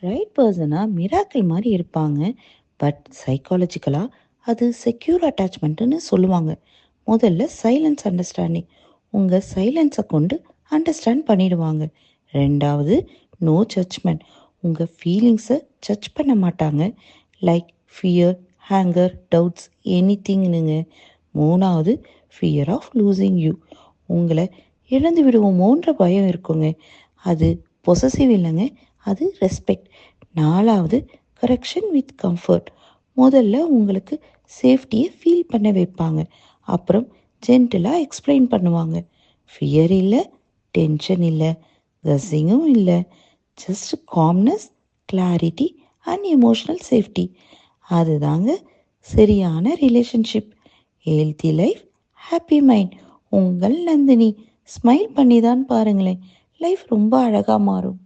Right பர்சனா miracle மாதிரி இருப்பாங்க. பட் சைக்காலஜிக்கலா அது செக்யூர் அட்டாச்மெண்ட்டுன்னு சொல்லுவாங்க. முதல்ல சைலன்ஸ் அண்டர்ஸ்டாண்டிங். உங்க சைலன்ஸை கொண்டு அண்டர்ஸ்டாண்ட் பண்ணிடுவாங்க. ரெண்டாவது, நோ ஜட்ஜ்மெண்ட். உங்க ஃபீலிங்ஸை ஜட்ஜ் பண்ண மாட்டாங்க. லைக் ஃபியர், ஹேங்கர், டவுட்ஸ், எனிதிங்னுங்க. மூணாவது, ஃபியர் ஆஃப் லூசிங் யூ. உங்களை இழந்து விடுவோமோன்ற பயம் இருக்குங்க. அது பொசசிவ் இல்லைங்க, அது ரெஸ்பெக்ட். நாலாவது, கரெக்ஷன் வித் கம்ஃபர்ட். முதல்ல உங்களுக்கு சேஃப்டியை ஃபீல் பண்ண வைப்பாங்க. அப்புறம் ஜென்டிலாக எக்ஸ்பிளைன் பண்ணுவாங்க. ஃபியர் இல்லை, டென்ஷன் இல்லை, கஸ்ஸிங்கும் இல்லை. Just calmness, clarity and emotional safety. அதுதாங்க சரியான relationship. Healthy life, happy mind. உங்கள் நந்தினி. ஸ்மைல் பண்ணி தான் பாருங்களேன், லைஃப் ரொம்ப அழகாக மாறும்.